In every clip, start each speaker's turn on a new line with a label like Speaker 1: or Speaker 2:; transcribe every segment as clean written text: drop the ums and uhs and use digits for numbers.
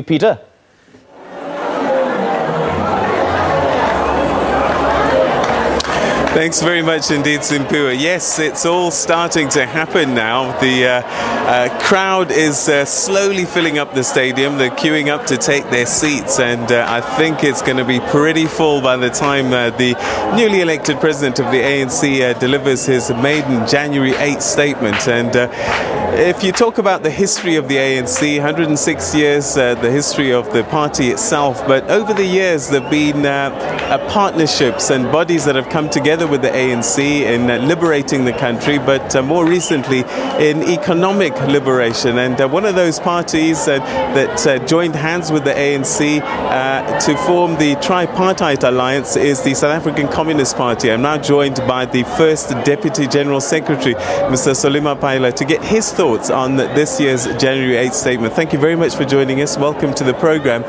Speaker 1: Peter.
Speaker 2: Thanks very much indeed, Simpua. Yes, it's all starting to happen now. The crowd is slowly filling up the stadium. They're queuing up to take their seats, and I think it's going to be pretty full by the time the newly elected president of the ANC delivers his maiden January 8th statement. And if you talk about the history of the ANC, 106 years, the history of the party itself, but over the years there have been partnerships and bodies that have come together with the ANC in liberating the country, but more recently in economic liberation. And one of those parties that joined hands with the ANC to form the tripartite alliance is the South African Communist Party. I'm now joined by the first Deputy General Secretary, Mr. Mapaila, to get his thoughts on this year's January 8th statement. Thank you very much for joining us. Welcome to the program.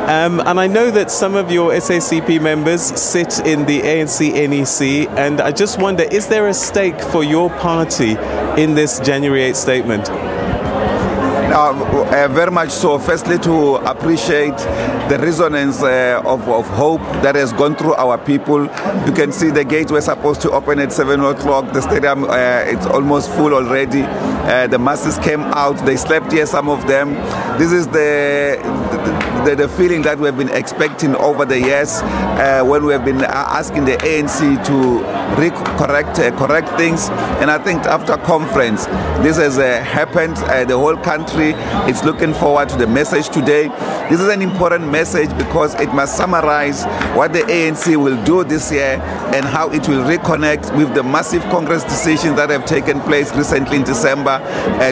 Speaker 2: And I know that some of your SACP members sit in the ANC NEC, and I just wonder, is there a stake for your party in this January 8th statement?
Speaker 3: Very much so. Firstly, to appreciate the resonance of hope that has gone through our people. You can see the gates were supposed to open at 7 o'clock. The stadium, it's almost full already. The masses came out. They slept here, some of them. This is the feeling that we've been expecting over the years when we have been asking the ANC to correct things. And I think after conference, this has happened. The whole country is looking forward to the message today. This is an important message because it must summarize what the ANC will do this year and how it will reconnect with the massive Congress decisions that have taken place recently in December,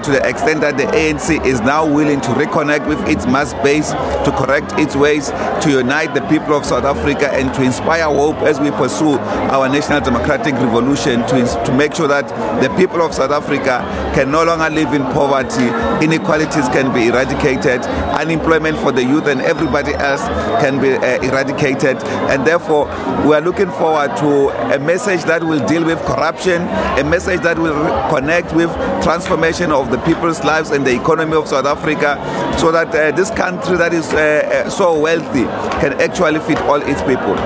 Speaker 3: to the extent that the ANC is now willing to reconnect with its mass base, to correct its ways, to unite the people of South Africa, and to inspire hope as we pursue our national democratic revolution, to make sure that the people of South Africa can no longer live in poverty, inequalities can be eradicated, unemployment for the youth and everybody else can be eradicated. And therefore, we are looking forward to a message that will deal with corruption, a message that will connect with transformation of the people's lives and the economy of South Africa, so that this country that is so wealthy can actually feed all its people.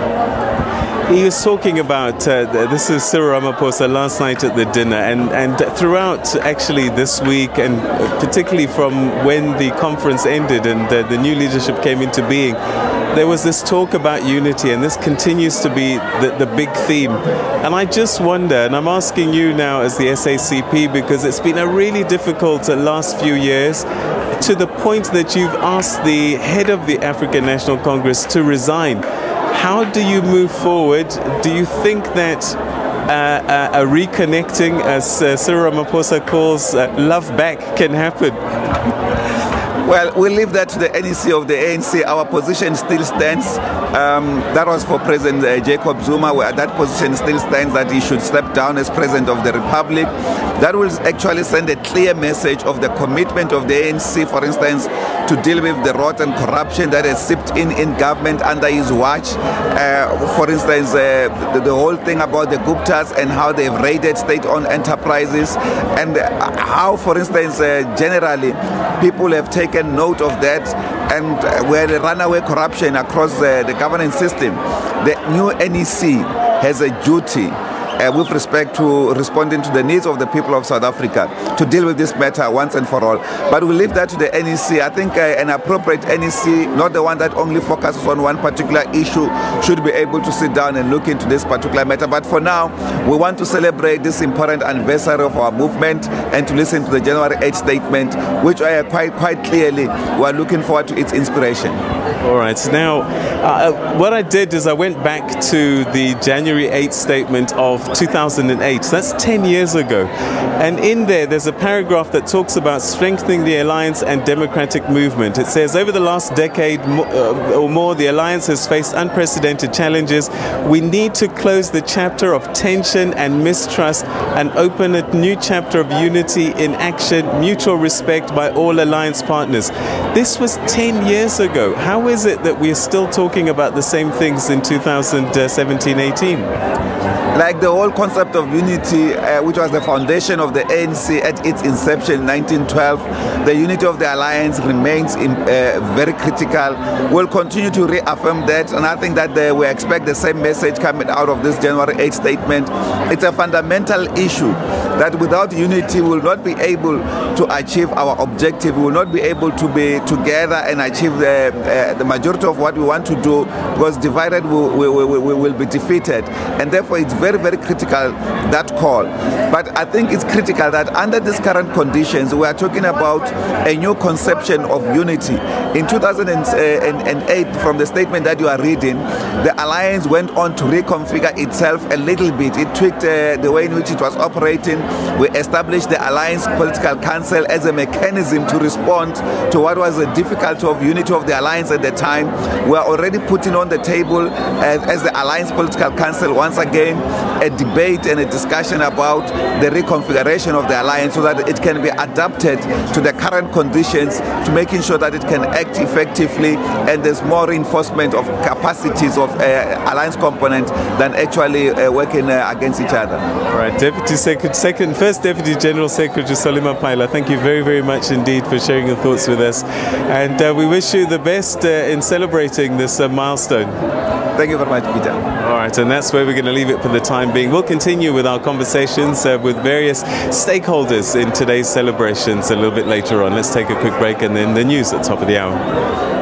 Speaker 2: He was talking about, this is Cyril Ramaphosa last night at the dinner, and throughout actually this week, and particularly from when the conference ended and the new leadership came into being, there was this talk about unity, and this continues to be the big theme. And I just wonder, and I'm asking you now as the SACP, because it's been a really difficult last few years, to the point that you've asked the head of the African National Congress to resign. How do you move forward? Do you think that a reconnecting, as Cyril Ramaphosa calls love back, can happen?
Speaker 3: Well, we'll leave that to the NEC of the ANC. Our position still stands. That was for President Jacob Zuma, where that position still stands, that he should step down as President of the Republic. That will actually send a clear message of the commitment of the ANC, for instance, to deal with the rot and corruption that has seeped in government under his watch. For instance, the whole thing about the Guptas and how they've raided state-owned enterprises, and how, for instance, generally, people have taken note of that, and where the runaway corruption across the governance system. The new NEC has a duty with respect to responding to the needs of the people of South Africa, to deal with this matter once and for all. But we'll leave that to the NEC. I think an appropriate NEC, not the one that only focuses on one particular issue, should be able to sit down and look into this particular matter. But for now, we want to celebrate this important anniversary of our movement and to listen to the January 8th statement, which quite clearly we are looking forward to its inspiration.
Speaker 2: All right. Now, what I did is I went back to the January 8th statement of 2008. That's 10 years ago. And in there's a paragraph that talks about strengthening the alliance and democratic movement. It says, over the last decade or more, the alliance has faced unprecedented challenges. We need to close the chapter of tension and mistrust and open a new chapter of unity in action, mutual respect by all alliance partners. This was 10 years ago. How is it that we are still talking about the same things in 2017-18?
Speaker 3: Like the whole concept of unity, which was the foundation of the ANC at its inception in 1912, the unity of the alliance remains very critical. We'll continue to reaffirm that, and I think that we expect the same message coming out of this January 8th statement. It's a fundamental issue that without unity we will not be able to achieve our objective. We will not be able to be together and achieve the majority of what we want to do, because divided we will be defeated. And therefore it's very, very critical, that call. But I think it's critical that under these current conditions we are talking about a new conception of unity. In 2008, from the statement that you are reading, the alliance went on to reconfigure itself a little bit. It tweaked the way in which it was operating. We established the Alliance Political Council as a mechanism to respond to what was the difficulty of unity of the alliance at the time. We are already putting on the table as the Alliance Political Council once again a debate and a discussion about the reconfiguration of the alliance so that it can be adapted to the current conditions, to making sure that it can act effectively and there's more reinforcement of capacities of alliance component than actually working against each other.
Speaker 2: All right, First Deputy General Secretary Mapaila, thank you very, very much indeed for sharing your thoughts with us, and we wish you the best in celebrating this milestone.
Speaker 3: Thank you very much, Peter.
Speaker 2: All right, and that's where we're going to leave it for the time being. We'll continue with our conversations with various stakeholders in today's celebrations a little bit later on. Let's take a quick break and then the news at the top of the hour.